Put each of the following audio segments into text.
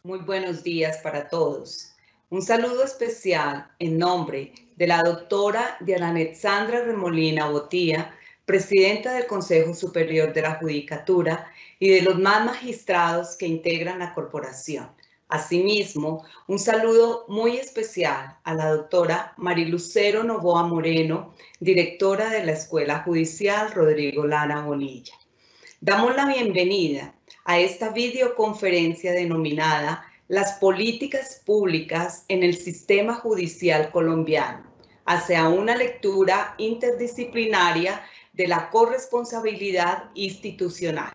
Muy buenos días para todos. Un saludo especial en nombre de la doctora Diana Alexandra Remolina Botía, presidenta del Consejo Superior de la Judicatura y de los más magistrados que integran la corporación. Asimismo, un saludo muy especial a la doctora Marilucero Novoa Moreno, directora de la Escuela Judicial Rodrigo Lara Bonilla. Damos la bienvenida a esta videoconferencia denominada Las políticas públicas en el sistema judicial colombiano, hacia una lectura interdisciplinaria de la corresponsabilidad institucional.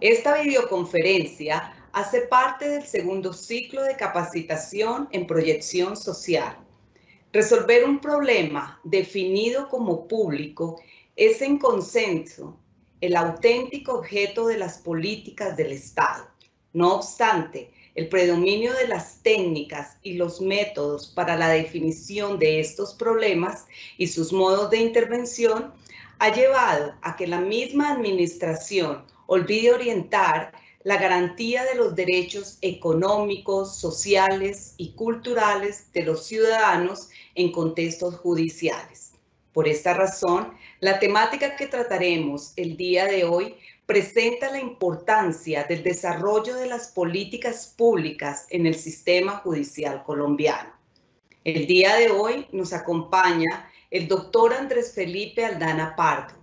Esta videoconferencia hace parte del segundo ciclo de capacitación en proyección social. Resolver un problema definido como público es en consenso el auténtico objeto de las políticas del Estado. No obstante, el predominio de las técnicas y los métodos para la definición de estos problemas y sus modos de intervención ha llevado a que la misma administración olvide orientar la garantía de los derechos económicos, sociales y culturales de los ciudadanos en contextos judiciales. Por esta razón, la temática que trataremos el día de hoy presenta la importancia del desarrollo de las políticas públicas en el sistema judicial colombiano. El día de hoy nos acompaña el doctor Andrés Felipe Aldana Pardo,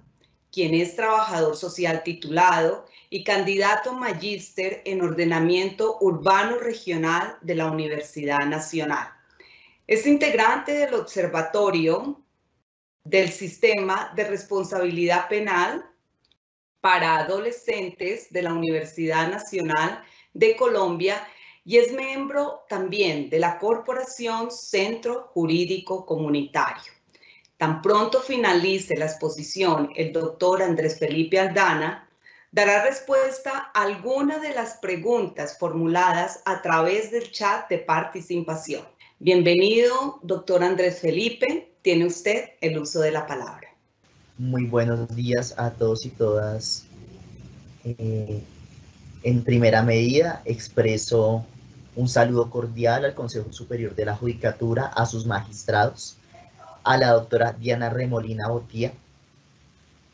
quien es trabajador social titulado y candidato magíster en ordenamiento urbano regional de la Universidad Nacional. Es integrante del Observatorio del Sistema de Responsabilidad Penal para Adolescentes de la Universidad Nacional de Colombia y es miembro también de la Corporación Centro Jurídico Comunitario. Tan pronto finalice la exposición, el doctor Andrés Felipe Aldana dará respuesta a algunas de las preguntas formuladas a través del chat de participación. Bienvenido, doctor Andrés Felipe. Tiene usted el uso de la palabra. Muy buenos días a todos y todas. En primera medida, expreso un saludo cordial al Consejo Superior de la Judicatura, a sus magistrados, a la doctora Diana Remolina Botía,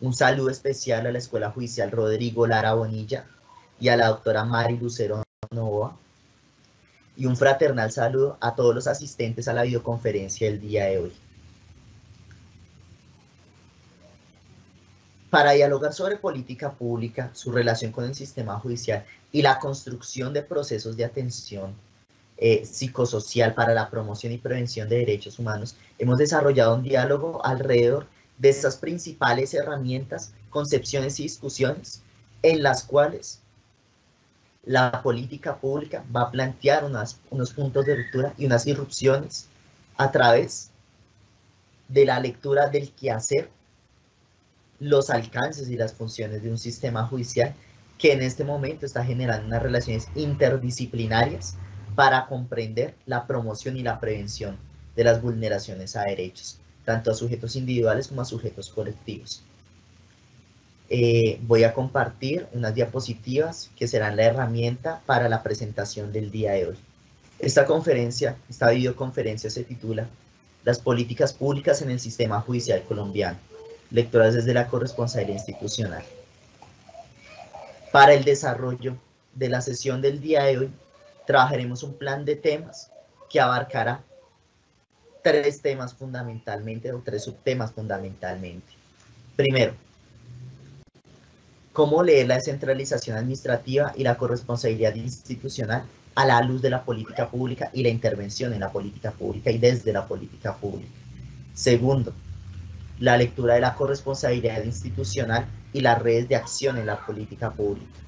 un saludo especial a la Escuela Judicial Rodrigo Lara Bonilla y a la doctora Marilucero Novoa, y un fraternal saludo a todos los asistentes a la videoconferencia del día de hoy. Para dialogar sobre política pública, su relación con el sistema judicial y la construcción de procesos de atención psicosocial para la promoción y prevención de derechos humanos, hemos desarrollado un diálogo alrededor de esas principales herramientas, concepciones y discusiones en las cuales la política pública va a plantear unos puntos de ruptura y unas irrupciones a través de la lectura del quehacer, los alcances y las funciones de un sistema judicial que en este momento está generando unas relaciones interdisciplinarias para comprender la promoción y la prevención de las vulneraciones a derechos, tanto a sujetos individuales como a sujetos colectivos. Voy a compartir unas diapositivas que serán la herramienta para la presentación del día de hoy. Esta videoconferencia se titula Las políticas públicas en el sistema judicial colombiano. Lecturas desde la corresponsabilidad institucional. Para el desarrollo de la sesión del día de hoy, trabajaremos un plan de temas que abarcará tres temas fundamentalmente, o tres subtemas fundamentalmente. Primero, cómo leer la descentralización administrativa y la corresponsabilidad institucional a la luz de la política pública y la intervención en la política pública y desde la política pública. Segundo, la lectura de la corresponsabilidad institucional y las redes de acción en la política pública.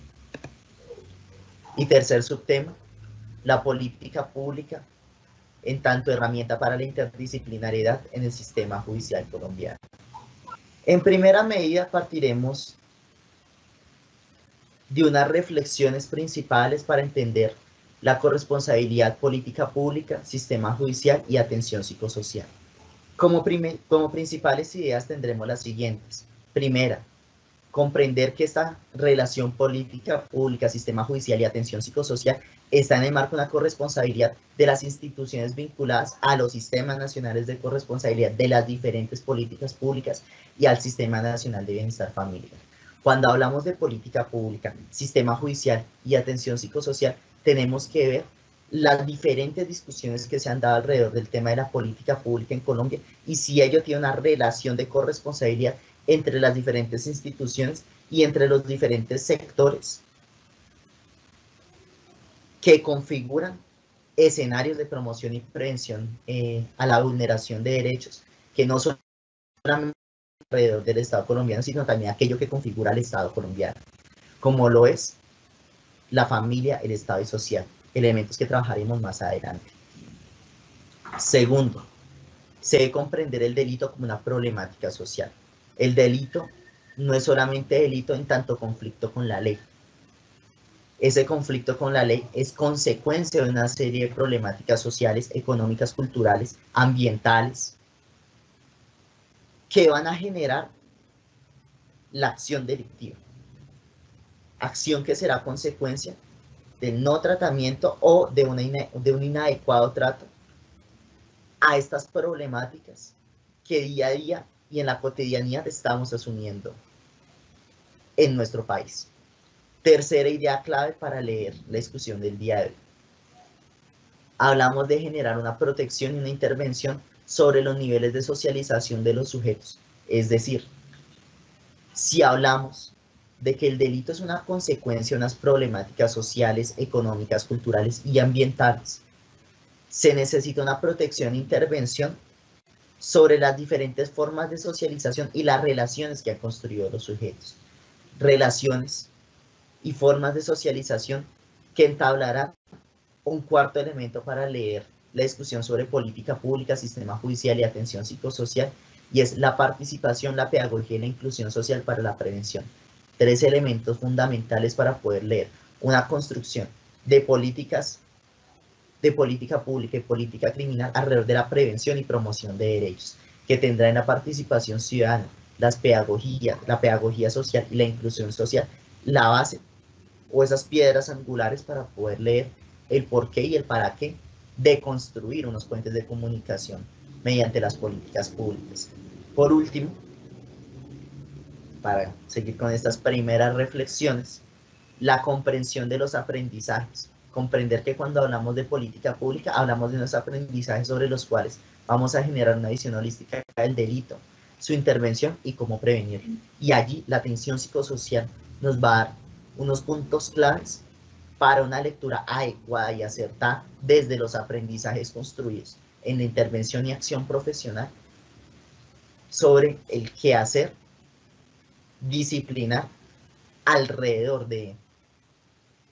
Y tercer subtema, la política pública en tanto herramienta para la interdisciplinariedad en el sistema judicial colombiano. En primera medida partiremos de unas reflexiones principales para entender la corresponsabilidad política pública, sistema judicial y atención psicosocial. Como principales ideas tendremos las siguientes. Primera, comprender que esta relación política pública, sistema judicial y atención psicosocial está en el marco de una corresponsabilidad de las instituciones vinculadas a los sistemas nacionales de corresponsabilidad de las diferentes políticas públicas y al Sistema Nacional de Bienestar Familiar. Cuando hablamos de política pública, sistema judicial y atención psicosocial, tenemos que ver las diferentes discusiones que se han dado alrededor del tema de la política pública en Colombia y si ello tiene una relación de corresponsabilidad entre las diferentes instituciones y entre los diferentes sectores que configuran escenarios de promoción y prevención a la vulneración de derechos, que no solamente alrededor del Estado colombiano, sino también aquello que configura el Estado colombiano, como lo es la familia, el Estado y social, elementos que trabajaremos más adelante. Segundo, se debe comprender el delito como una problemática social. El delito no es solamente delito en tanto conflicto con la ley. Ese conflicto con la ley es consecuencia de una serie de problemáticas sociales, económicas, culturales, ambientales, que van a generar la acción delictiva. Acción que será consecuencia del no tratamiento o de un inadecuado trato a estas problemáticas que día a día y en la cotidianidad estamos asumiendo en nuestro país. Tercera idea clave para leer la discusión del día de hoy. Hablamos de generar una protección y una intervención sobre los niveles de socialización de los sujetos. Es decir, si hablamos de que el delito es una consecuencia de unas problemáticas sociales, económicas, culturales y ambientales, se necesita una protección e intervención sobre las diferentes formas de socialización y las relaciones que han construido los sujetos. Relaciones y formas de socialización que entablarán un cuarto elemento para leer la discusión sobre política pública, sistema judicial y atención psicosocial, y es la participación, la pedagogía y la inclusión social para la prevención. Tres elementos fundamentales para poder leer una construcción de políticas, de política pública y política criminal alrededor de la prevención y promoción de derechos, que tendrá en la participación ciudadana, la pedagogía social y la inclusión social, la base o esas piedras angulares para poder leer el porqué y el para qué de construir unos puentes de comunicación mediante las políticas públicas. Por último, para seguir con estas primeras reflexiones, la comprensión de los aprendizajes. Comprender que cuando hablamos de política pública, hablamos de unos aprendizajes sobre los cuales vamos a generar una visión holística del delito, su intervención y cómo prevenir. Y allí la atención psicosocial nos va a dar unos puntos claves para una lectura adecuada y acertada desde los aprendizajes construidos en la intervención y acción profesional sobre el qué hacer, disciplinar alrededor de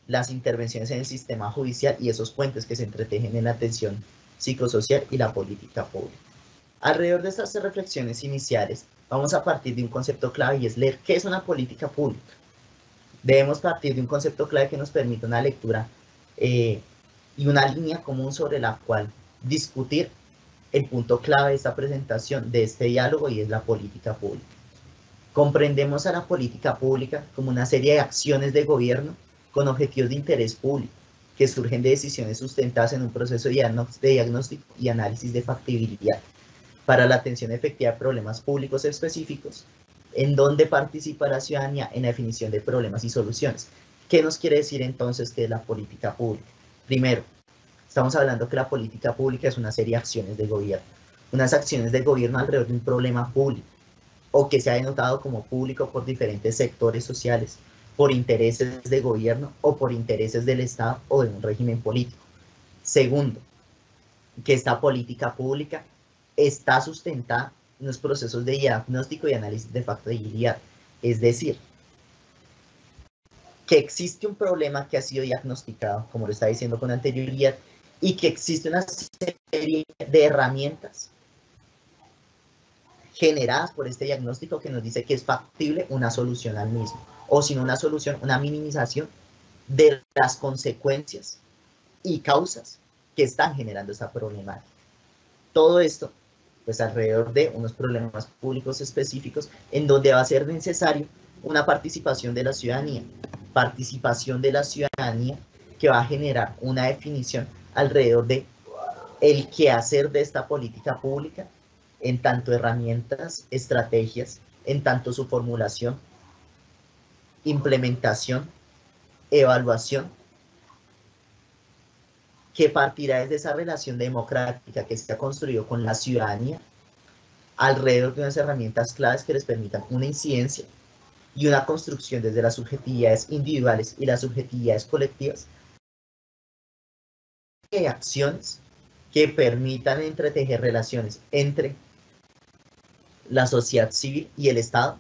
las intervenciones en el sistema judicial y esos puentes que se entretejen en la atención psicosocial y la política pública. Alrededor de estas reflexiones iniciales, vamos a partir de un concepto clave y es leer qué es una política pública. Debemos partir de un concepto clave que nos permita una lectura y una línea común sobre la cual discutir el punto clave de esta presentación, de este diálogo, y es la política pública. Comprendemos a la política pública como una serie de acciones de gobierno con objetivos de interés público, que surgen de decisiones sustentadas en un proceso de diagnóstico y análisis de factibilidad para la atención efectiva de problemas públicos específicos, en donde participa la ciudadanía en la definición de problemas y soluciones. ¿Qué nos quiere decir entonces que es la política pública? Primero, estamos hablando que la política pública es una serie de acciones de gobierno, unas acciones de gobierno alrededor de un problema público, o que se ha denotado como público por diferentes sectores sociales, por intereses de gobierno o por intereses del Estado o de un régimen político. Segundo, que esta política pública está sustentada en los procesos de diagnóstico y análisis de factibilidad, es decir, que existe un problema que ha sido diagnosticado, como lo está diciendo con anterioridad, y que existe una serie de herramientas generadas por este diagnóstico que nos dice que es factible una solución al mismo, o si no una solución, una minimización de las consecuencias y causas que están generando esta problemática. Todo esto, pues alrededor de unos problemas públicos específicos en donde va a ser necesario una participación de la ciudadanía. Participación de la ciudadanía que va a generar una definición alrededor de el quehacer de esta política pública, en tanto herramientas, estrategias, en tanto su formulación, implementación, evaluación, que partirá desde esa relación democrática que se ha construido con la ciudadanía alrededor de unas herramientas claves que les permitan una incidencia y una construcción desde las subjetividades individuales y las subjetividades colectivas de acciones que permitan entretejer relaciones entre la sociedad civil y el Estado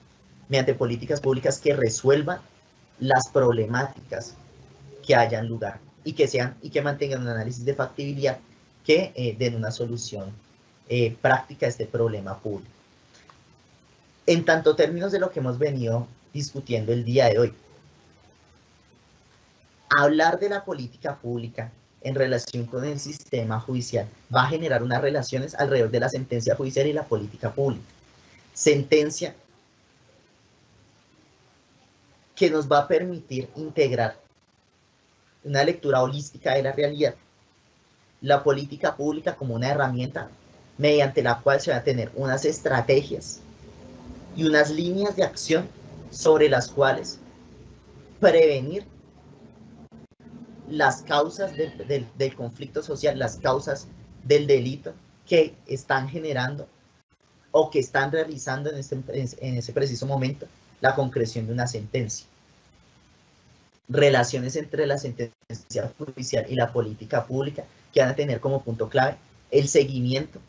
mediante políticas públicas que resuelvan las problemáticas que hayan lugar y que mantengan un análisis de factibilidad que den una solución práctica a este problema público. En tanto términos de lo que hemos venido discutiendo el día de hoy, hablar de la política pública en relación con el sistema judicial va a generar unas relaciones alrededor de la sentencia judicial y la política pública. Sentencia que nos va a permitir integrar una lectura holística de la realidad, la política pública como una herramienta mediante la cual se van a tener unas estrategias y unas líneas de acción sobre las cuales prevenir las causas del conflicto social, las causas del delito que están generando o que están realizando en ese preciso momento la concreción de una sentencia. Relaciones entre la sentencia judicial y la política pública que van a tener como punto clave el seguimiento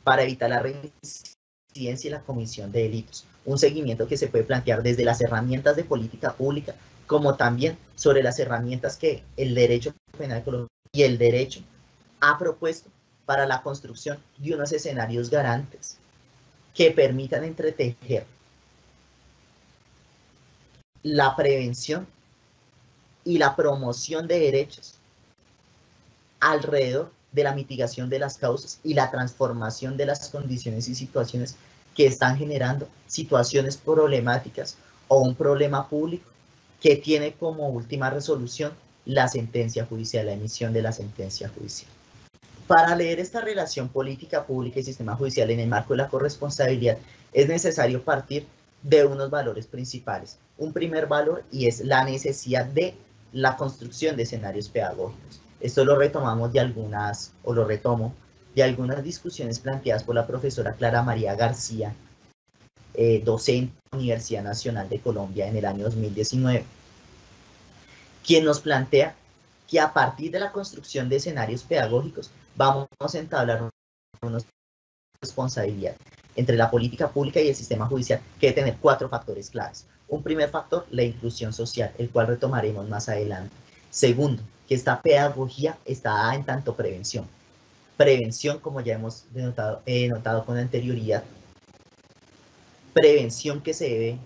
para evitar la reincidencia y la comisión de delitos. Un seguimiento que se puede plantear desde las herramientas de política pública, como también sobre las herramientas que el derecho penal colombiano y el derecho ha propuesto para la construcción de unos escenarios garantes que permitan entretejer la prevención y la promoción de derechos alrededor de la mitigación de las causas y la transformación de las condiciones y situaciones que están generando situaciones problemáticas o un problema público que tiene como última resolución la sentencia judicial, la emisión de la sentencia judicial. Para leer esta relación política pública y sistema judicial en el marco de la corresponsabilidad es necesario partir de unos valores principales. Un primer valor y es la necesidad de la construcción de escenarios pedagógicos. Esto lo retomamos lo retomo de algunas discusiones planteadas por la profesora Clara María García, docente de la Universidad Nacional de Colombia en el año 2019, quien nos plantea que a partir de la construcción de escenarios pedagógicos vamos a entablar una responsabilidad entre la política pública y el sistema judicial que debe tener 4 factores claves. Un primer factor, la inclusión social, el cual retomaremos más adelante. Segundo, que esta pedagogía está dada en tanto prevención. Prevención, como ya hemos notado con anterioridad, prevención que se debe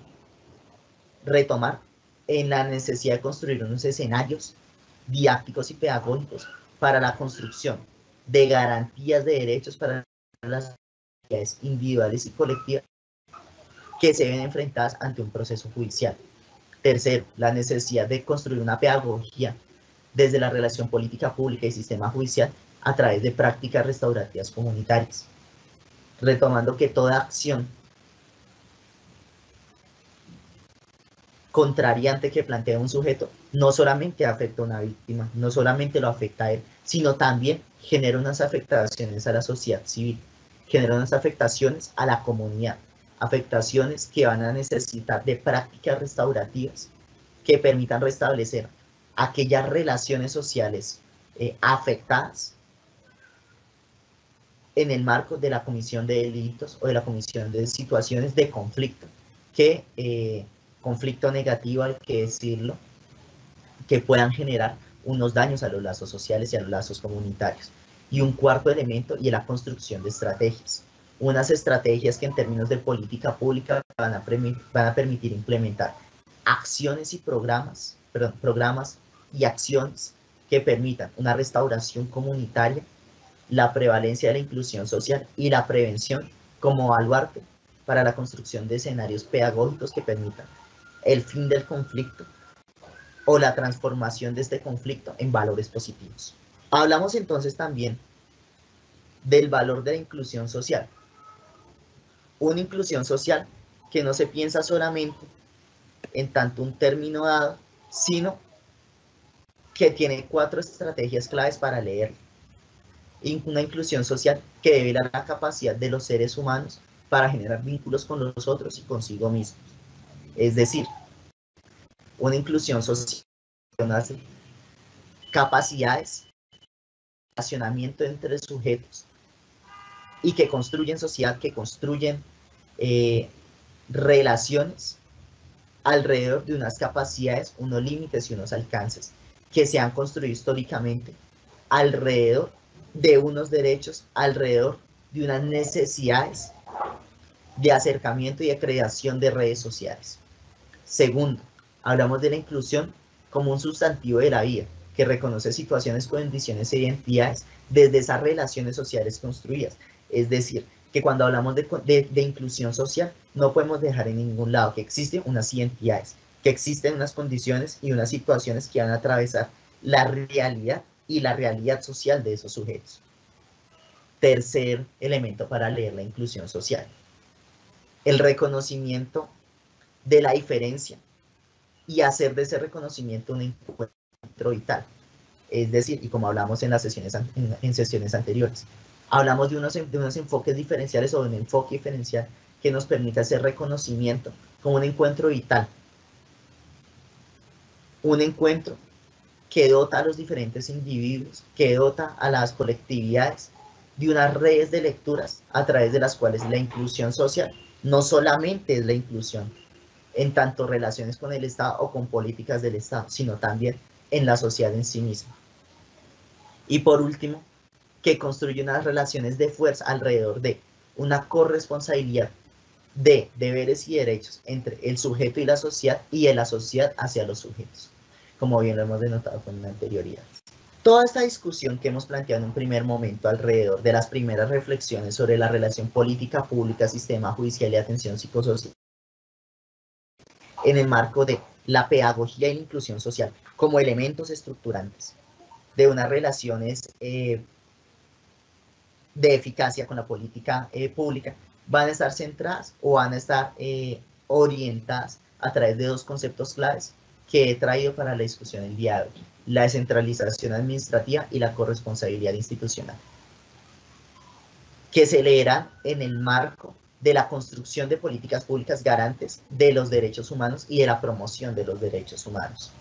retomar en la necesidad de construir unos escenarios didácticos y pedagógicos para la construcción de garantías de derechos para las actividades individuales y colectivas que se ven enfrentadas ante un proceso judicial. Tercero, la necesidad de construir una pedagogía desde la relación política pública y sistema judicial a través de prácticas restaurativas comunitarias, retomando que toda acción contrariante que plantea un sujeto no solamente afecta a una víctima, no solamente lo afecta a él, sino también genera unas afectaciones a la sociedad civil, genera unas afectaciones a la comunidad, afectaciones que van a necesitar de prácticas restaurativas que permitan restablecer aquellas relaciones sociales afectadas en el marco de la comisión de delitos o de la comisión de situaciones de conflicto, conflicto negativo hay que decirlo, que puedan generar unos daños a los lazos sociales y a los lazos comunitarios. Y un cuarto elemento y la construcción de estrategias. Unas estrategias que en términos de política pública van a permitir implementar acciones y programas y acciones que permitan una restauración comunitaria, la prevalencia de la inclusión social y la prevención como baluarte para la construcción de escenarios pedagógicos que permitan el fin del conflicto o la transformación de este conflicto en valores positivos. Hablamos entonces también del valor de la inclusión social. Una inclusión social que no se piensa solamente en tanto un término dado, sino que tiene 4 estrategias claves para leerlo. Una inclusión social que debe dar la capacidad de los seres humanos para generar vínculos con los otros y consigo mismos. Es decir, una inclusión social que nace capacidades, relacionamiento entre sujetos y que construyen sociedad, que construyen relaciones alrededor de unas capacidades, unos límites y unos alcances que se han construido históricamente alrededor de unos derechos, alrededor de unas necesidades de acercamiento y de creación de redes sociales. Segundo, hablamos de la inclusión como un sustantivo de la vida, que reconoce situaciones, condiciones e identidades desde esas relaciones sociales construidas. Es decir, que cuando hablamos de inclusión social, no podemos dejar en ningún lado que existen unas identidades, que existen unas condiciones y unas situaciones que van a atravesar la realidad y la realidad social de esos sujetos. Tercer elemento para leer la inclusión social: el reconocimiento de la diferencia y hacer de ese reconocimiento un encuentro vital. Es decir, y como hablamos en las sesiones anteriores, hablamos de unos enfoques diferenciales o de un enfoque diferencial que nos permite hacer reconocimiento como un encuentro vital. Un encuentro que dota a los diferentes individuos, que dota a las colectividades de unas redes de lecturas a través de las cuales la inclusión social no solamente es la inclusión en tanto relaciones con el Estado o con políticas del Estado, sino también en la sociedad en sí misma. Y por último, que construye unas relaciones de fuerza alrededor de una corresponsabilidad de deberes y derechos entre el sujeto y la sociedad de la sociedad hacia los sujetos, como bien lo hemos denotado con anterioridad. Toda esta discusión que hemos planteado en un primer momento alrededor de las primeras reflexiones sobre la relación política pública, sistema judicial y atención psicosocial, en el marco de la pedagogía y la inclusión social como elementos estructurantes de unas relaciones de eficacia con la política pública, van a estar centradas o van a estar orientadas a través de 2 conceptos claves que he traído para la discusión el día de hoy: la descentralización administrativa y la corresponsabilidad institucional, que se leerán en el marco de la construcción de políticas públicas garantes de los derechos humanos y de la promoción de los derechos humanos.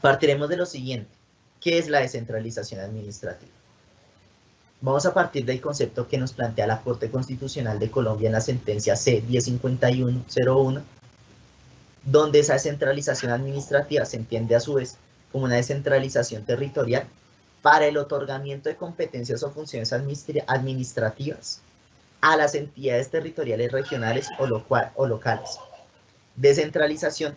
Partiremos de lo siguiente: ¿qué es la descentralización administrativa? Vamos a partir del concepto que nos plantea la Corte Constitucional de Colombia en la sentencia C-1051-01, donde esa descentralización administrativa se entiende a su vez como una descentralización territorial para el otorgamiento de competencias o funciones administrativas a las entidades territoriales regionales o locales. Descentralización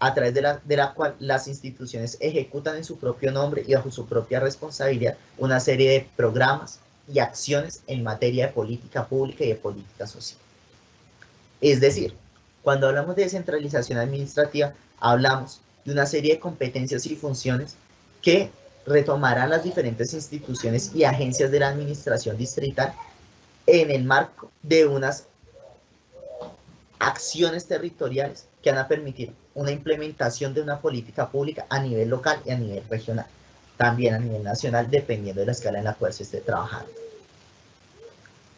a través de la cual las instituciones ejecutan en su propio nombre y bajo su propia responsabilidad una serie de programas y acciones en materia de política pública y de política social. Es decir, cuando hablamos de descentralización administrativa, hablamos de una serie de competencias y funciones que retomarán las diferentes instituciones y agencias de la administración distrital en el marco de unas acciones territoriales que van a permitir una implementación de una política pública a nivel local y a nivel regional, también a nivel nacional, dependiendo de la escala en la cual se esté trabajando.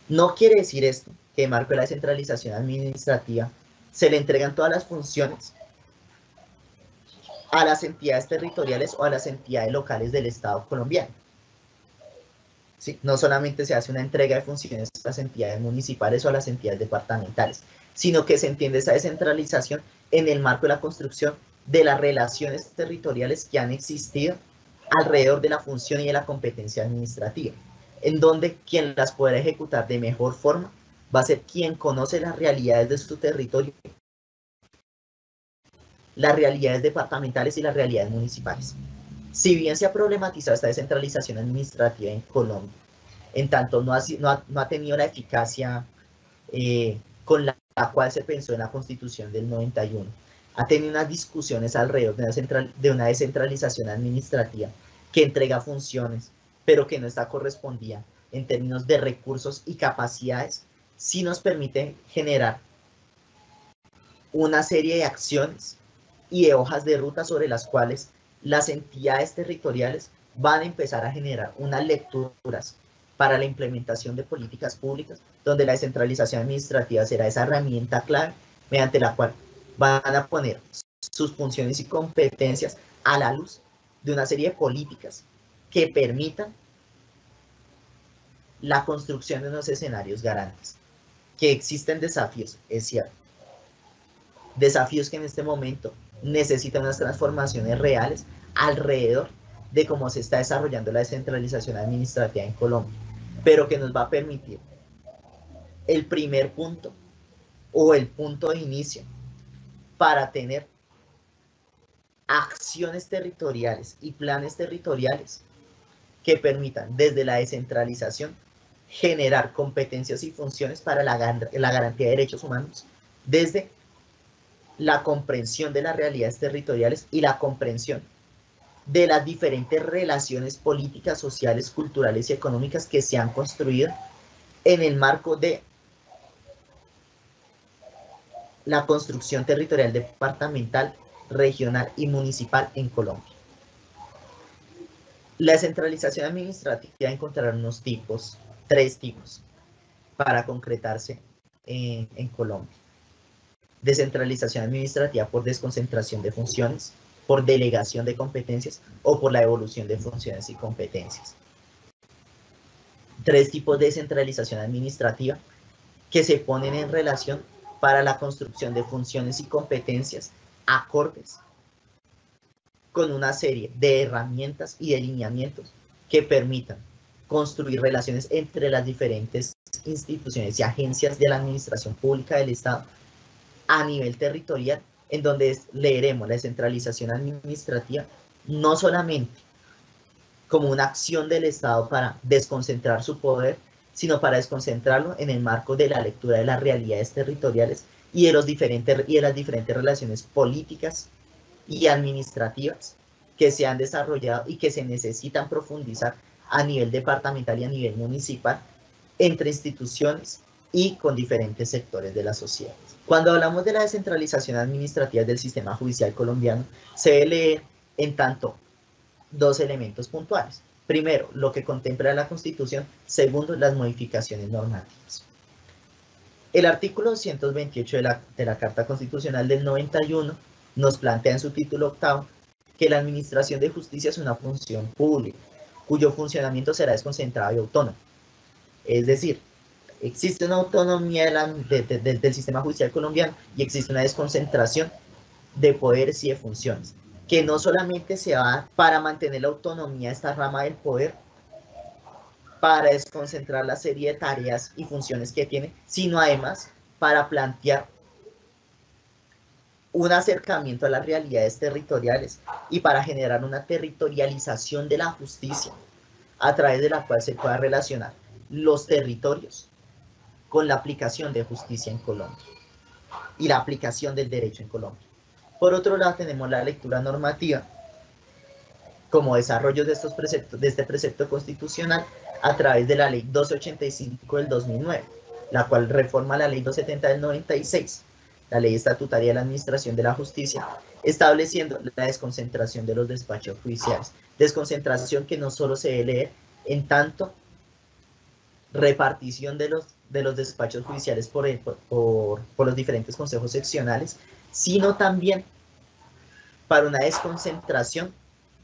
No quiere decir esto que en marco de la descentralización administrativa se le entregan todas las funciones a las entidades territoriales o a las entidades locales del Estado colombiano. ¿Sí? No solamente se hace una entrega de funciones a las entidades municipales o a las entidades departamentales, sino que se entiende esa descentralización en el marco de la construcción de las relaciones territoriales que han existido alrededor de la función y de la competencia administrativa, en donde quien las pueda ejecutar de mejor forma va a ser quien conoce las realidades de su territorio, las realidades departamentales y las realidades municipales. Si bien se ha problematizado esta descentralización administrativa en Colombia, en tanto no ha tenido la eficacia con la la cual se pensó en la Constitución del 91. Ha tenido unas discusiones alrededor de una descentralización administrativa que entrega funciones, pero que no está correspondida en términos de recursos y capacidades, sí nos permite generar una serie de acciones y de hojas de ruta sobre las cuales las entidades territoriales van a empezar a generar unas lecturas para la implementación de políticas públicas, donde la descentralización administrativa será esa herramienta clave mediante la cual van a poner sus funciones y competencias a la luz de una serie de políticas que permitan la construcción de unos escenarios garantes. Que existen desafíos, es cierto. Desafíos que en este momento necesitan unas transformaciones reales alrededor de cómo se está desarrollando la descentralización administrativa en Colombia, pero que nos va a permitir el primer punto o el punto de inicio para tener acciones territoriales y planes territoriales que permitan desde la descentralización generar competencias y funciones para la garantía de derechos humanos desde la comprensión de las realidades territoriales y la comprensión de las diferentes relaciones políticas, sociales, culturales y económicas que se han construido en el marco de la construcción territorial departamental, regional y municipal en Colombia. La descentralización administrativa encontrará unos tipos, 3 tipos, para concretarse en Colombia. Descentralización administrativa por desconcentración de funciones, por delegación de competencias o por la evolución de funciones y competencias. 3 tipos de descentralización administrativa que se ponen en relación para la construcción de funciones y competencias acordes con una serie de herramientas y de lineamientos que permitan construir relaciones entre las diferentes instituciones y agencias de la administración pública del Estado a nivel territorial, en donde leeremos la descentralización administrativa no solamente como una acción del Estado para desconcentrar su poder, sino para desconcentrarlo en el marco de la lectura de las realidades territoriales y de las diferentes relaciones políticas y administrativas que se han desarrollado y que se necesitan profundizar a nivel departamental y a nivel municipal entre instituciones y con diferentes sectores de la sociedad. Cuando hablamos de la descentralización administrativa del sistema judicial colombiano, se debe leer en tanto 2 elementos puntuales. Primero, lo que contempla la Constitución. Segundo, las modificaciones normativas. El artículo 228 de la Carta Constitucional del 91 nos plantea en su título octavo que la administración de justicia es una función pública, cuyo funcionamiento será desconcentrado y autónomo. Es decir, existe una autonomía del sistema judicial colombiano y existe una desconcentración de poderes y de funciones, que no solamente se va para mantener la autonomía de esta rama del poder, para desconcentrar la serie de tareas y funciones que tiene, sino además para plantear un acercamiento a las realidades territoriales y para generar una territorialización de la justicia a través de la cual se pueda relacionar los territorios con la aplicación de justicia en Colombia y la aplicación del derecho en Colombia. Por otro lado, tenemos la lectura normativa como desarrollo de estos preceptos, de este precepto constitucional a través de la Ley 1285 del 2009, la cual reforma la Ley 270 del 96, la Ley Estatutaria de la Administración de la Justicia, estableciendo la desconcentración de los despachos judiciales. Desconcentración que no solo se debe leer en tanto repartición de los despachos judiciales por los diferentes consejos seccionales, sino también para una desconcentración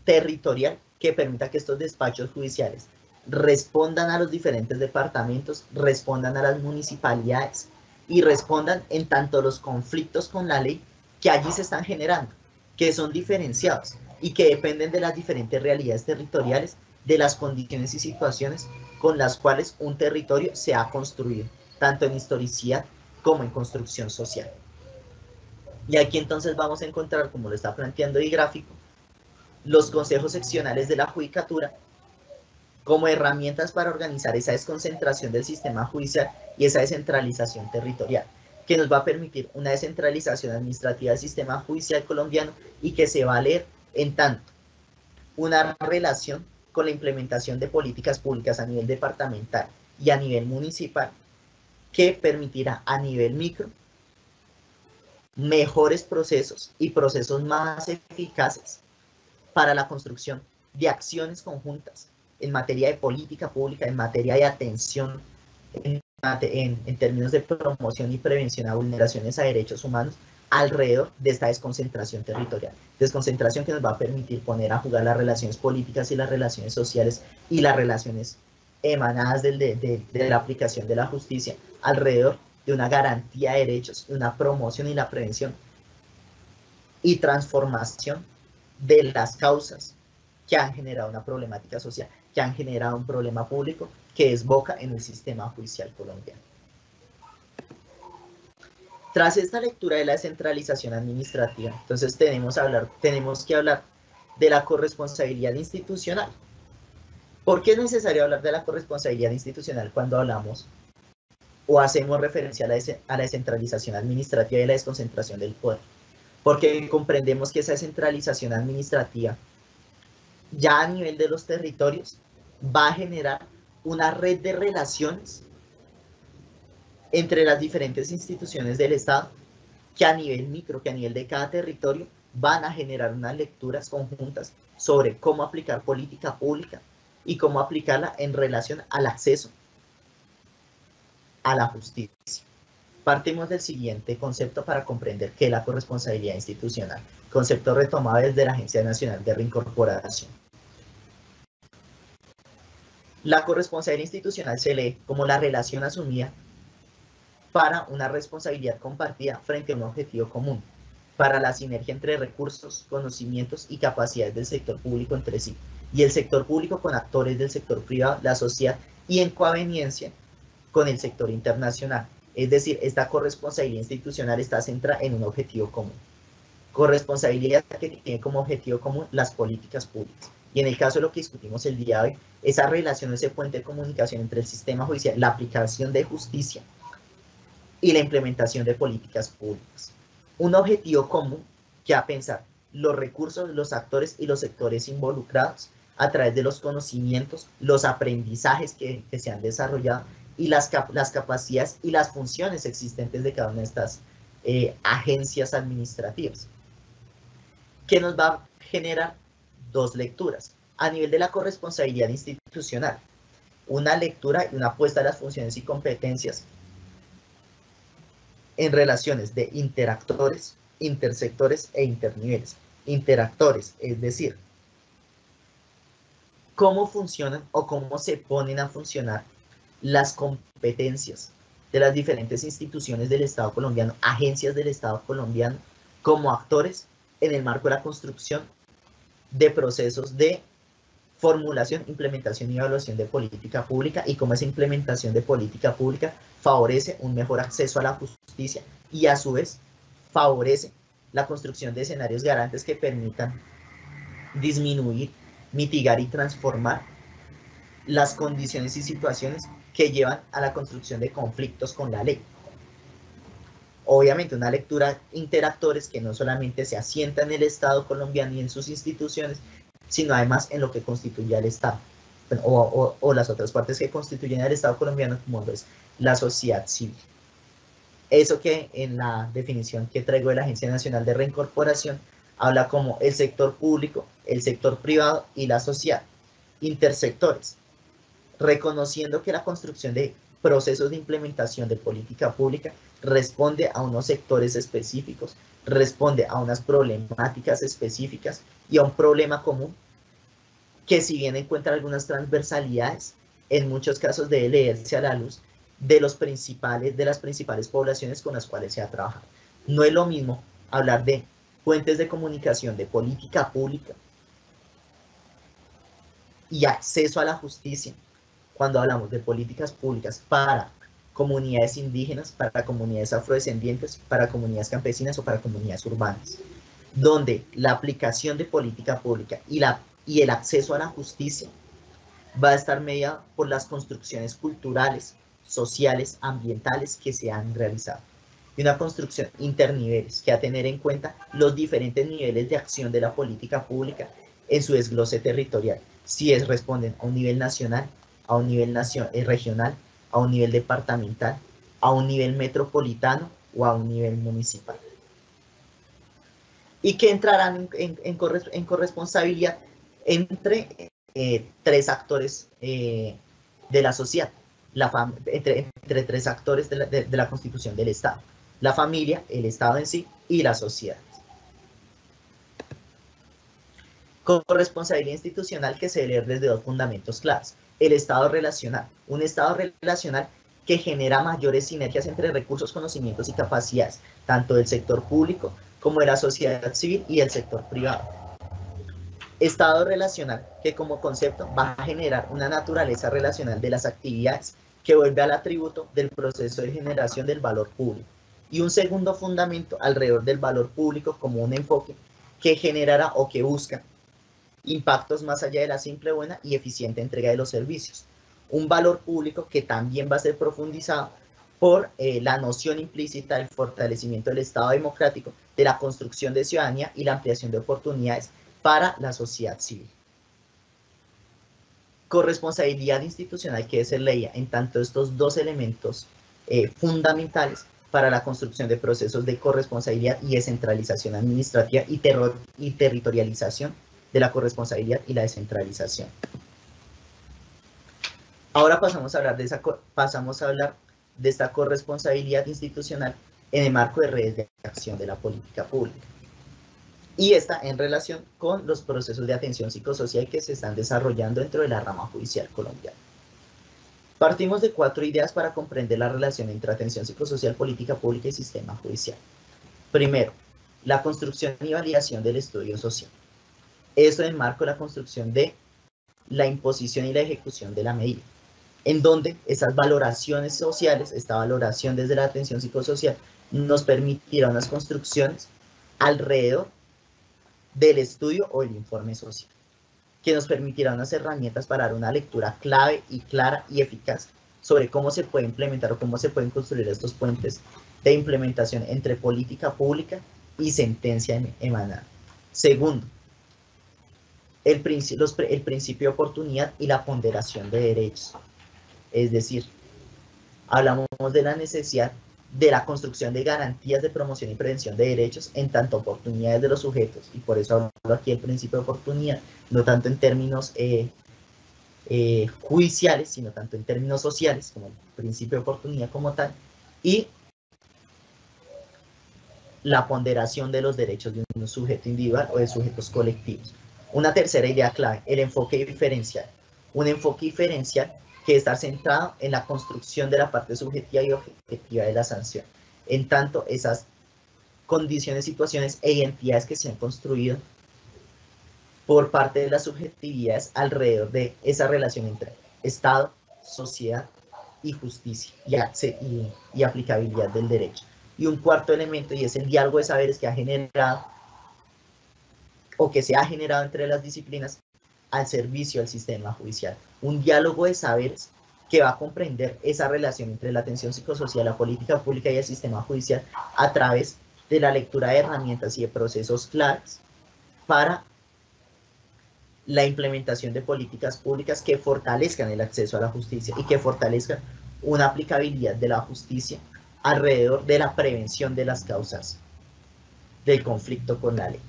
territorial que permita que estos despachos judiciales respondan a los diferentes departamentos, respondan a las municipalidades y respondan en tanto los conflictos con la ley que allí se están generando, que son diferenciados y que dependen de las diferentes realidades territoriales, de las condiciones y situaciones con las cuales un territorio se ha construido, tanto en historicidad como en construcción social. Y aquí entonces vamos a encontrar, como lo está planteando el gráfico, los consejos seccionales de la judicatura como herramientas para organizar esa desconcentración del sistema judicial y esa descentralización territorial, que nos va a permitir una descentralización administrativa del sistema judicial colombiano y que se va a leer en tanto una relación con la implementación de políticas públicas a nivel departamental y a nivel municipal que permitirá a nivel micro mejores procesos y procesos más eficaces para la construcción de acciones conjuntas en materia de política pública, en materia de atención, en términos de promoción y prevención a vulneraciones a derechos humanos alrededor de esta desconcentración territorial. Desconcentración que nos va a permitir poner a jugar las relaciones políticas y las relaciones sociales y las relaciones emanadas de la aplicación de la justicia alrededor de una garantía de derechos, una promoción y la prevención y transformación de las causas que han generado una problemática social, que han generado un problema público que desboca en el sistema judicial colombiano. Tras esta lectura de la descentralización administrativa, entonces tenemos que hablar de la corresponsabilidad institucional. ¿Por qué es necesario hablar de la corresponsabilidad institucional cuando hablamos o hacemos referencia a la descentralización administrativa y la desconcentración del poder? Porque comprendemos que esa descentralización administrativa, ya a nivel de los territorios, va a generar una red de relaciones entre las diferentes instituciones del Estado, que a nivel micro, que a nivel de cada territorio, van a generar unas lecturas conjuntas sobre cómo aplicar política pública y cómo aplicarla en relación al acceso a la justicia. Partimos del siguiente concepto para comprender qué es la corresponsabilidad institucional, concepto retomado desde la Agencia Nacional de Reincorporación. La corresponsabilidad institucional se lee como la relación asumida para una responsabilidad compartida frente a un objetivo común, para la sinergia entre recursos, conocimientos y capacidades del sector público entre sí, y el sector público con actores del sector privado, la sociedad, y en coaveniencia con el sector internacional. Es decir, esta corresponsabilidad institucional está centrada en un objetivo común. Corresponsabilidad que tiene como objetivo común las políticas públicas. Y en el caso de lo que discutimos el día de hoy, esa relación, ese puente de comunicación entre el sistema judicial, la aplicación de justicia y la implementación de políticas públicas. Un objetivo común que va a pensar los recursos, los actores y los sectores involucrados a través de los conocimientos, los aprendizajes que se han desarrollado y las capacidades y las funciones existentes de cada una de estas agencias administrativas, que nos va a generar dos lecturas. A nivel de la corresponsabilidad institucional, una lectura y una apuesta a las funciones y competencias en relaciones de interactores, intersectores e interniveles. Interactores, es decir, cómo funcionan o cómo se ponen a funcionar las competencias de las diferentes instituciones del Estado colombiano, agencias del Estado colombiano, como actores en el marco de la construcción de procesos de formulación, implementación y evaluación de política pública, y cómo esa implementación de política pública favorece un mejor acceso a la justicia y a su vez favorece la construcción de escenarios garantes que permitan disminuir, mitigar y transformar las condiciones y situaciones que llevan a la construcción de conflictos con la ley. Obviamente una lectura interactores que no solamente se asienta en el Estado colombiano y en sus instituciones, sino además en lo que constituye al Estado, o las otras partes que constituyen al Estado colombiano, como es la sociedad civil. Eso que en la definición que traigo de la Agencia Nacional de Reincorporación habla como el sector público, el sector privado y la sociedad. Intersectores, reconociendo que la construcción de procesos de implementación de política pública responde a unos sectores específicos, responde a unas problemáticas específicas y a un problema común que, si bien encuentra algunas transversalidades, en muchos casos debe leerse a la luz de las principales poblaciones con las cuales se ha trabajado. No es lo mismo hablar de fuentes de comunicación de política pública y acceso a la justicia cuando hablamos de políticas públicas para comunidades indígenas, para comunidades afrodescendientes, para comunidades campesinas o para comunidades urbanas, donde la aplicación de política pública y el acceso a la justicia va a estar mediado por las construcciones culturales, sociales, ambientales que se han realizado. y una construcción interniveles que a tener en cuenta los diferentes niveles de acción de la política pública en su desglose territorial, si responden a un nivel nacional, a un nivel regional, a un nivel departamental, a un nivel metropolitano o a un nivel municipal. Y que entrarán en corresponsabilidad entre tres actores de la sociedad, entre tres actores de la constitución del Estado: la familia, el Estado en sí y la sociedad. Corresponsabilidad institucional que se debe leer desde dos fundamentos claves: el Estado relacional, un Estado relacional que genera mayores sinergias entre recursos, conocimientos y capacidades, tanto del sector público como de la sociedad civil y el sector privado. Estado relacional, que como concepto va a generar una naturaleza relacional de las actividades que vuelve al atributo del proceso de generación del valor público. Y un segundo fundamento alrededor del valor público como un enfoque que generará o que busca impactos más allá de la simple, buena y eficiente entrega de los servicios. Un valor público que también va a ser profundizado por la noción implícita del fortalecimiento del Estado democrático, de la construcción de ciudadanía y la ampliación de oportunidades para la sociedad civil. Corresponsabilidad institucional que se leía en tanto estos dos elementos fundamentales para la construcción de procesos de corresponsabilidad y descentralización administrativa y territorialización de la corresponsabilidad y la descentralización. Ahora pasamos a hablar de esta corresponsabilidad institucional en el marco de redes de acción de la política pública. Y esta en relación con los procesos de atención psicosocial que se están desarrollando dentro de la rama judicial colombiana. Partimos de 4 ideas para comprender la relación entre atención psicosocial, política pública y sistema judicial. Primero, la construcción y validación del estudio social. Eso en marco de la construcción de la imposición y la ejecución de la medida, en donde esas valoraciones sociales, esta valoración desde la atención psicosocial, nos permitirá unas construcciones alrededor del estudio o el informe social, que nos permitirá unas herramientas para dar una lectura clave y clara y eficaz sobre cómo se puede implementar o cómo se pueden construir estos puentes de implementación entre política pública y sentencia emanada. Segundo, el principio de oportunidad y la ponderación de derechos. Es decir, hablamos de la necesidad de la construcción de garantías de promoción y prevención de derechos en tanto oportunidades de los sujetos, y por eso hablo aquí del principio de oportunidad, no tanto en términos judiciales, sino tanto en términos sociales, como el principio de oportunidad como tal, y la ponderación de los derechos de un sujeto individual o de sujetos colectivos. Una tercera idea clave, el enfoque diferencial. Un enfoque diferencial que está centrado en la construcción de la parte subjetiva y objetiva de la sanción, en tanto esas condiciones, situaciones e identidades que se han construido por parte de las subjetividades alrededor de esa relación entre Estado, sociedad y justicia y aplicabilidad del derecho. Y un cuarto elemento, y es el diálogo de saberes que ha generado o que se ha generado entre las disciplinas al servicio del sistema judicial. Un diálogo de saberes que va a comprender esa relación entre la atención psicosocial, la política pública y el sistema judicial a través de la lectura de herramientas y de procesos claves para la implementación de políticas públicas que fortalezcan el acceso a la justicia y que fortalezcan una aplicabilidad de la justicia alrededor de la prevención de las causas del conflicto con la ley.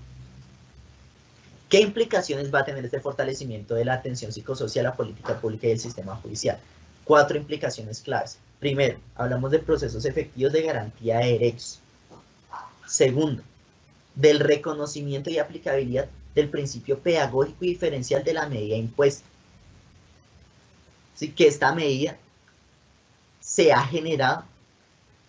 ¿Qué implicaciones va a tener este fortalecimiento de la atención psicosocial, la política pública y el sistema judicial? 4 implicaciones claves. Primero, hablamos de procesos efectivos de garantía de derechos. Segundo, del reconocimiento y aplicabilidad del principio pedagógico y diferencial de la medida impuesta. Así que esta medida se ha generado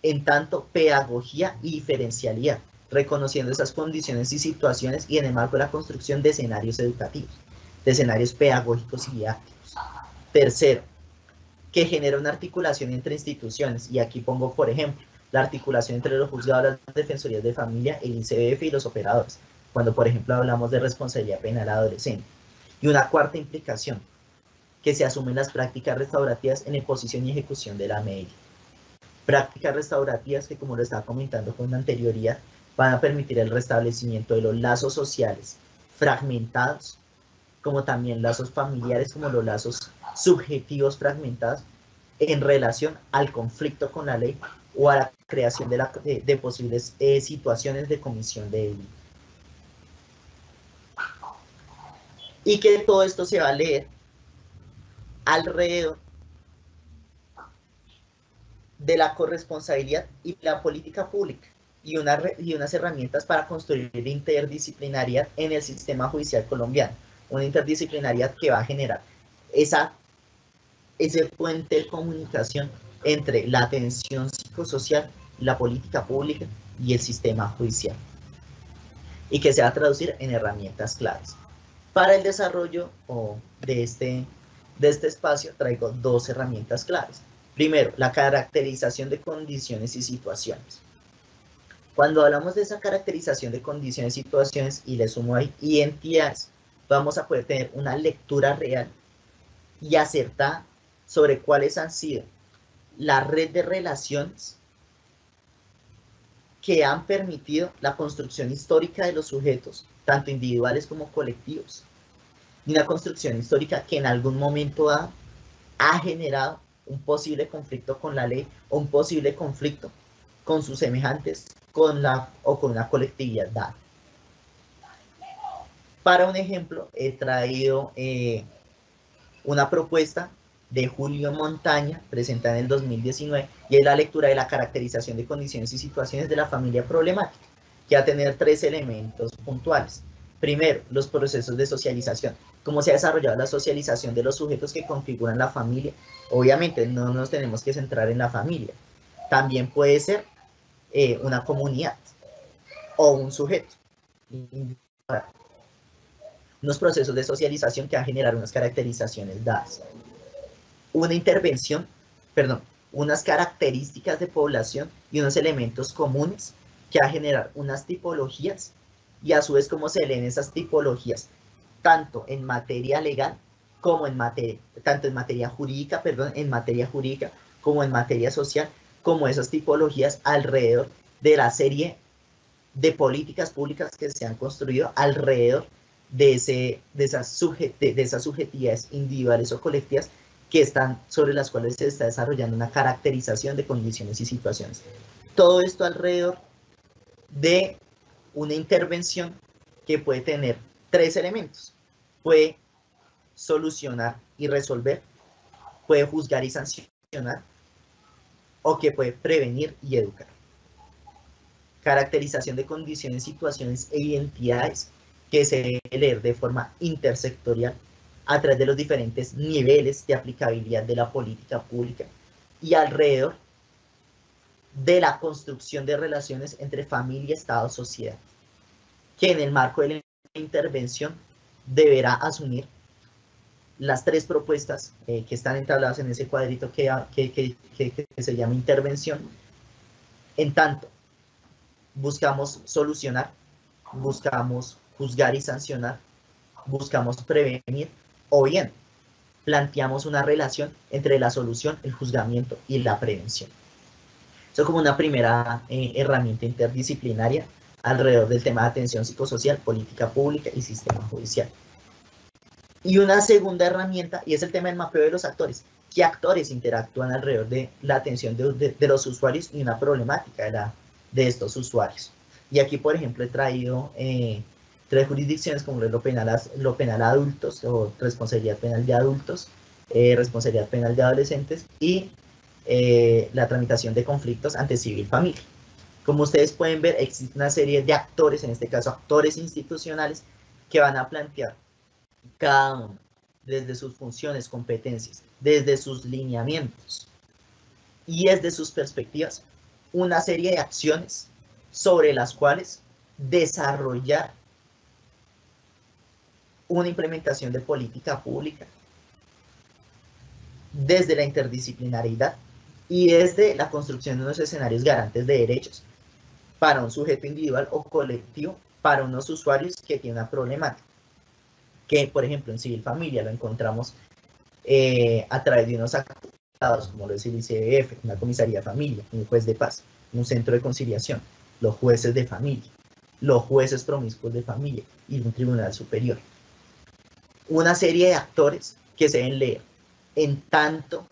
en tanto pedagogía y diferencialidad, reconociendo esas condiciones y situaciones y en el marco de la construcción de escenarios educativos, de escenarios pedagógicos y didácticos. Tercero, que genera una articulación entre instituciones, y aquí pongo, por ejemplo, la articulación entre los juzgados, las defensorías de familia, el ICBF y los operadores, cuando, por ejemplo, hablamos de responsabilidad penal adolescente. Y una cuarta implicación, que se asumen las prácticas restaurativas en la imposición y ejecución de la medida. prácticas restaurativas que, como lo estaba comentando con anterioridad, van a permitir el restablecimiento de los lazos sociales fragmentados, como también lazos familiares, como los lazos subjetivos fragmentados en relación al conflicto con la ley o a la creación de posibles situaciones de comisión de delito. Y que todo esto se va a leer alrededor de la corresponsabilidad y la política pública y unas herramientas para construir interdisciplinariedad en el sistema judicial colombiano. Una interdisciplinariedad que va a generar ese puente de comunicación entre la atención psicosocial, la política pública y el sistema judicial, y que se va a traducir en herramientas claves. Para el desarrollo de este espacio traigo dos herramientas claves. Primero, la caracterización de condiciones y situaciones. Cuando hablamos de esa caracterización de condiciones y situaciones, y le sumo ahí identidades, vamos a poder tener una lectura real y acertada sobre cuáles han sido la red de relaciones que han permitido la construcción histórica de los sujetos, tanto individuales como colectivos, y una construcción histórica que en algún momento ha generado un posible conflicto con la ley o un posible conflicto con sus semejantes con una colectividad dada. Para un ejemplo, he traído una propuesta de Julio Montaña, presentada en el 2019, y es la lectura de la caracterización de condiciones y situaciones de la familia problemática, que va a tener tres elementos puntuales. Primero, los procesos de socialización. Cómo se ha desarrollado la socialización de los sujetos que configuran la familia. Obviamente, no nos tenemos que centrar en la familia. También puede ser una comunidad o un sujeto. Unos procesos de socialización que van a generar unas caracterizaciones dadas. Una intervención, unas características de población y unos elementos comunes que va a generar unas tipologías, y a su vez cómo se leen esas tipologías, tanto en materia legal como en materia jurídica, como en materia social, como esas tipologías alrededor de la serie de políticas públicas que se han construido alrededor de esas subjetividades individuales o colectivas sobre las cuales se está desarrollando una caracterización de condiciones y situaciones. Todo esto alrededor de una intervención que puede tener tres elementos. Puede solucionar y resolver, puede juzgar y sancionar, o que puede prevenir y educar. Caracterización de condiciones, situaciones e identidades que se debe leer de forma intersectorial a través de los diferentes niveles de aplicabilidad de la política pública y alrededor de la construcción de relaciones entre familia, Estado, sociedad, que en el marco de la intervención deberá asumir las tres propuestas que están entabladas en ese cuadrito que se llama intervención. En tanto, buscamos solucionar, buscamos juzgar y sancionar, buscamos prevenir, o bien planteamos una relación entre la solución, el juzgamiento y la prevención. Eso como una primera herramienta interdisciplinaria alrededor del tema de atención psicosocial, política pública y sistema judicial. Y una segunda herramienta, y es el tema del mapeo de los actores. ¿Qué actores interactúan alrededor de la atención de los usuarios y una problemática de estos usuarios? Y aquí, por ejemplo, he traído tres jurisdicciones como lo penal a adultos o responsabilidad penal de adultos, responsabilidad penal de adolescentes y la tramitación de conflictos ante civil familia. Como ustedes pueden ver, existe una serie de actores, en este caso actores institucionales, que van a plantear cada uno desde sus funciones, competencias, desde sus lineamientos y desde sus perspectivas, una serie de acciones sobre las cuales desarrollar una implementación de política pública desde la interdisciplinariedad y desde la construcción de unos escenarios garantes de derechos para un sujeto individual o colectivo, para unos usuarios que tienen una problemática. Que, por ejemplo, en civil familia lo encontramos a través de unos actores juzgados, como lo es el ICBF, una comisaría de familia, un juez de paz, un centro de conciliación, los jueces de familia, los jueces promiscuos de familia y un tribunal superior. Una serie de actores que se deben leer en tanto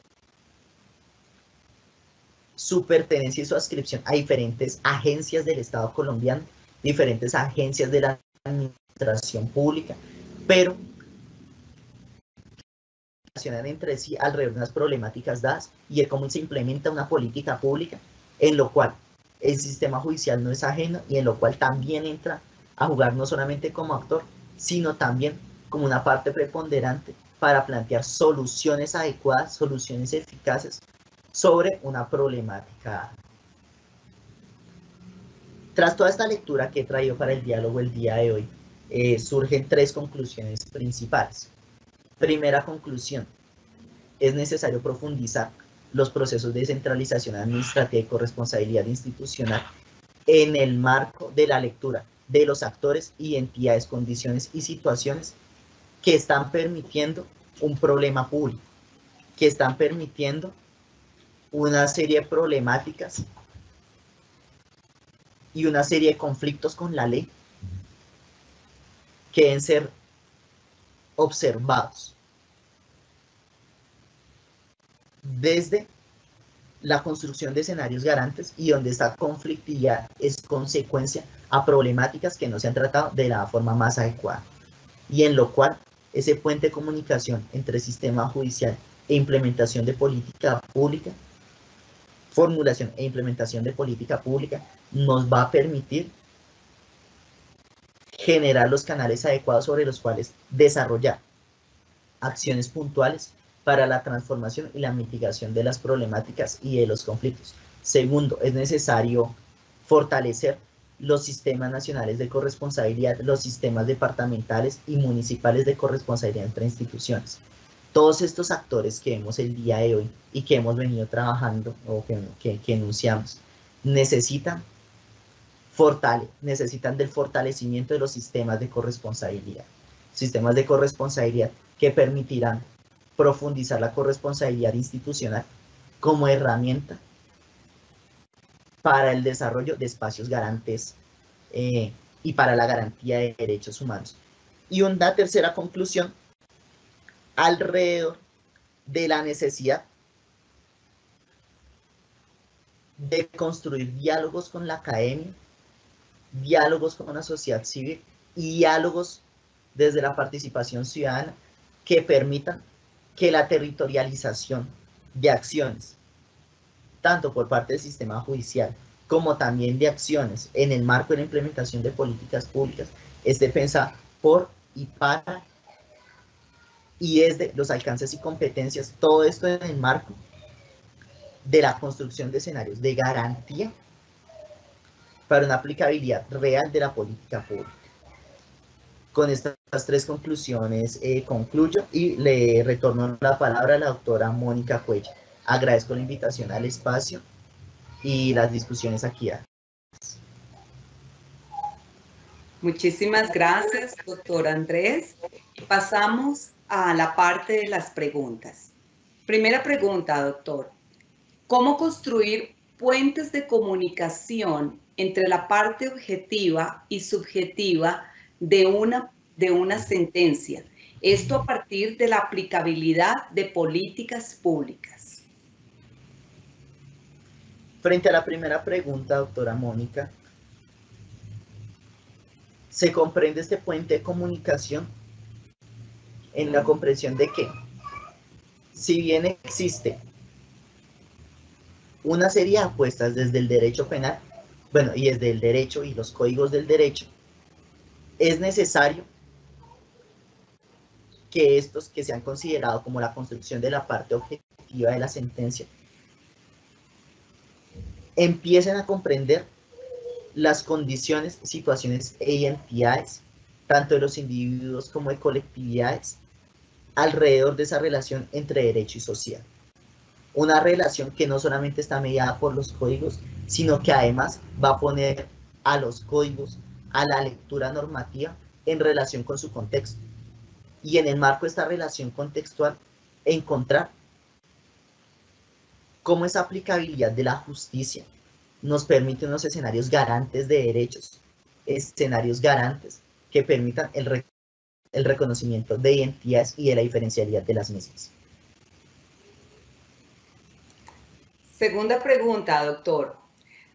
su pertenencia y su adscripción a diferentes agencias del Estado colombiano, diferentes agencias de la administración pública, pero relacionan entre sí alrededor de unas problemáticas dadas y de cómo se implementa una política pública en lo cual el sistema judicial no es ajeno y en lo cual también entra a jugar no solamente como actor, sino también como una parte preponderante para plantear soluciones adecuadas, soluciones eficaces sobre una problemática. Tras toda esta lectura que he traído para el diálogo el día de hoy, surgen tres conclusiones principales. Primera conclusión, es necesario profundizar los procesos de descentralización administrativa y corresponsabilidad institucional en el marco de la lectura de los actores y entidades, condiciones y situaciones que están permitiendo un problema público, que están permitiendo una serie de problemáticas y una serie de conflictos con la ley que deben ser observados desde la construcción de escenarios garantes y donde esta conflictividad es consecuencia a problemáticas que no se han tratado de la forma más adecuada y en lo cual ese puente de comunicación entre sistema judicial e implementación de política pública, formulación e implementación de política pública, nos va a permitir generar los canales adecuados sobre los cuales desarrollar acciones puntuales para la transformación y la mitigación de las problemáticas y de los conflictos. Segundo, es necesario fortalecer los sistemas nacionales de corresponsabilidad, los sistemas departamentales y municipales de corresponsabilidad entre instituciones. Todos estos actores que vemos el día de hoy y que hemos venido trabajando o que enunciamos, necesitan del fortalecimiento de los sistemas de corresponsabilidad que permitirán profundizar la corresponsabilidad institucional como herramienta para el desarrollo de espacios garantes y para la garantía de derechos humanos. Y una tercera conclusión alrededor de la necesidad de construir diálogos con la academia, diálogos con la sociedad civil y diálogos desde la participación ciudadana que permitan que la territorialización de acciones, tanto por parte del sistema judicial como también de acciones en el marco de la implementación de políticas públicas, esté pensada por y para y desde los alcances y competencias, todo esto en el marco de la construcción de escenarios de garantía para una aplicabilidad real de la política pública. Con estas tres conclusiones concluyo y le retorno la palabra a la doctora Mónica Cuellar. Agradezco la invitación al espacio y las discusiones aquí. Muchísimas gracias, doctor Andrés. Pasamos a la parte de las preguntas. Primera pregunta, doctor. ¿Cómo construir puentes de comunicación entre la parte objetiva y subjetiva de una sentencia? Esto a partir de la aplicabilidad de políticas públicas. Frente a la primera pregunta, doctora Mónica, se comprende este puente de comunicación en la comprensión de que, si bien existe una serie de apuestas desde el derecho penal, bueno, y desde el derecho y los códigos del derecho, es necesario que estos que se han considerado como la construcción de la parte objetiva de la sentencia empiecen a comprender las condiciones, situaciones e identidades, tanto de los individuos como de colectividades, alrededor de esa relación entre derecho y social. Una relación que no solamente está mediada por los códigos, sino que además va a poner a los códigos, a la lectura normativa en relación con su contexto. Y en el marco de esta relación contextual, encontrar cómo esa aplicabilidad de la justicia nos permite unos escenarios garantes de derechos, escenarios garantes que permitan el reconocimiento de identidades y de la diferencialidad de las mismas. Segunda pregunta, doctor.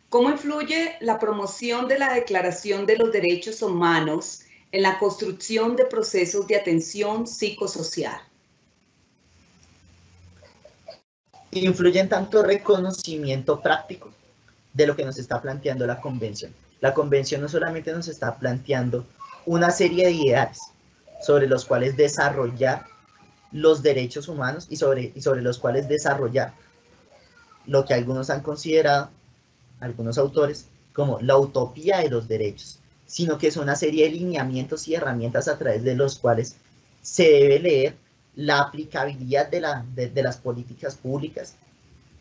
¿Cómo influye la promoción de la Declaración de los Derechos Humanos en la construcción de procesos de atención psicosocial? Influye en tanto reconocimiento práctico de lo que nos está planteando la Convención. La Convención no solamente nos está planteando una serie de ideales sobre los cuales desarrollar los derechos humanos y sobre los cuales desarrollar lo que algunos han considerado, algunos autores, como la utopía de los derechos, sino que es una serie de lineamientos y herramientas a través de los cuales se debe leer la aplicabilidad de las políticas públicas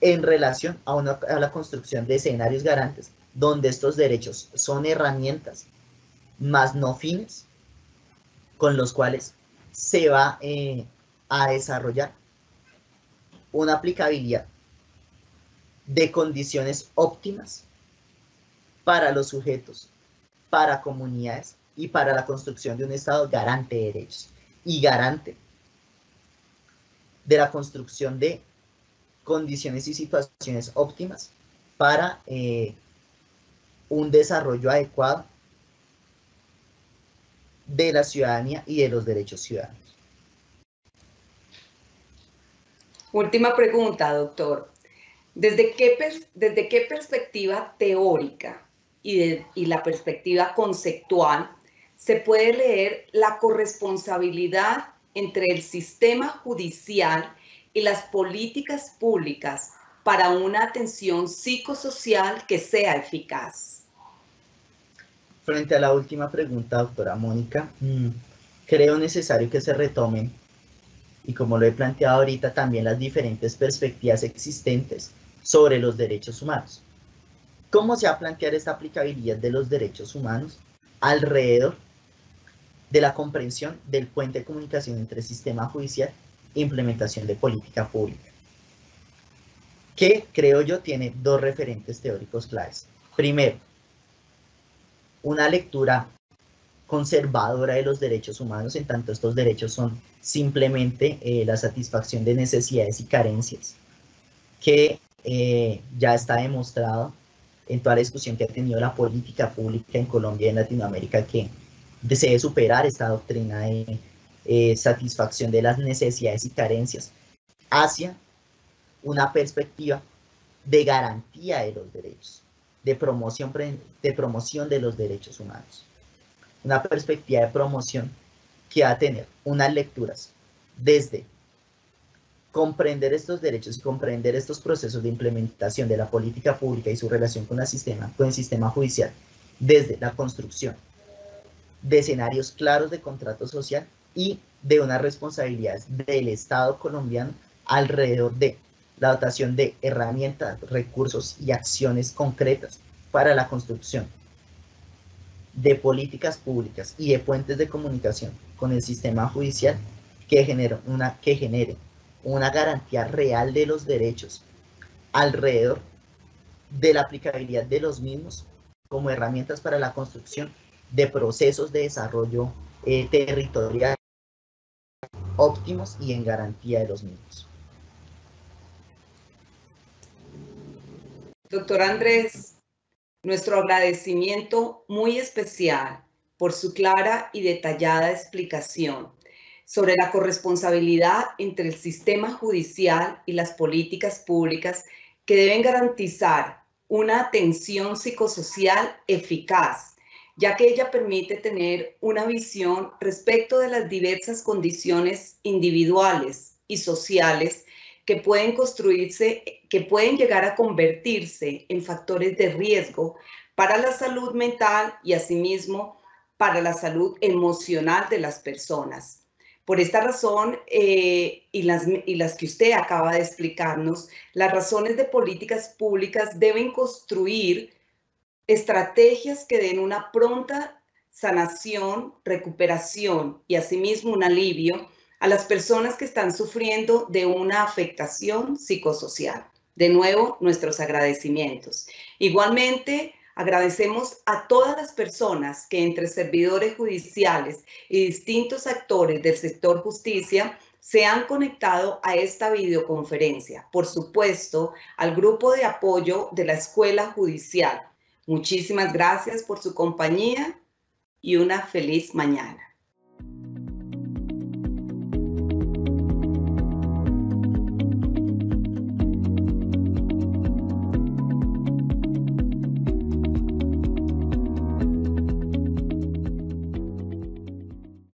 en relación a la construcción de escenarios garantes, donde estos derechos son herramientas, más no fines, con los cuales se va a desarrollar una aplicabilidad de condiciones óptimas para los sujetos, para comunidades y para la construcción de un Estado garante de derechos y garante de la construcción de condiciones y situaciones óptimas para un desarrollo adecuado de la ciudadanía y de los derechos ciudadanos. Última pregunta, doctor. ¿Desde qué perspectiva teórica y la perspectiva conceptual se puede leer la corresponsabilidad entre el sistema judicial y las políticas públicas para una atención psicosocial que sea eficaz? Frente a la última pregunta, doctora Mónica, creo necesario que se retomen, y como lo he planteado ahorita, también las diferentes perspectivas existentes sobre los derechos humanos. ¿Cómo se va a plantear esta aplicabilidad de los derechos humanos alrededor de la comprensión del puente de comunicación entre sistema judicial e implementación de política pública? Que creo yo tiene dos referentes teóricos claves. Primero, una lectura conservadora de los derechos humanos, en tanto estos derechos son simplemente la satisfacción de necesidades y carencias, que ya está demostrado en toda la discusión que ha tenido la política pública en Colombia y en Latinoamérica, que desee superar esta doctrina de satisfacción de las necesidades y carencias hacia una perspectiva de garantía de los derechos, de promoción de los derechos humanos. Una perspectiva de promoción que va a tener unas lecturas desde comprender estos derechos y comprender estos procesos de implementación de la política pública y su relación con el sistema judicial, desde la construcción de escenarios claros de contrato social y de unas responsabilidades del Estado colombiano alrededor de la dotación de herramientas, recursos y acciones concretas para la construcción de políticas públicas y de puentes de comunicación con el sistema judicial que genere una garantía real de los derechos alrededor de la aplicabilidad de los mismos como herramientas para la construcción de procesos de desarrollo territorial óptimos y en garantía de los mismos. Doctor Andrés, nuestro agradecimiento muy especial por su clara y detallada explicación sobre la corresponsabilidad entre el sistema judicial y las políticas públicas que deben garantizar una atención psicosocial eficaz, ya que ella permite tener una visión respecto de las diversas condiciones individuales y sociales que pueden construirse, que pueden llegar a convertirse en factores de riesgo para la salud mental y asimismo para la salud emocional de las personas. Por esta razón y las que usted acaba de explicarnos, las razones de políticas públicas deben construir estrategias que den una pronta sanación, recuperación y asimismo un alivio a las personas que están sufriendo de una afectación psicosocial. De nuevo, nuestros agradecimientos. Igualmente, agradecemos a todas las personas que entre servidores judiciales y distintos actores del sector justicia se han conectado a esta videoconferencia. Por supuesto, al grupo de apoyo de la Escuela Judicial. Muchísimas gracias por su compañía y una feliz mañana.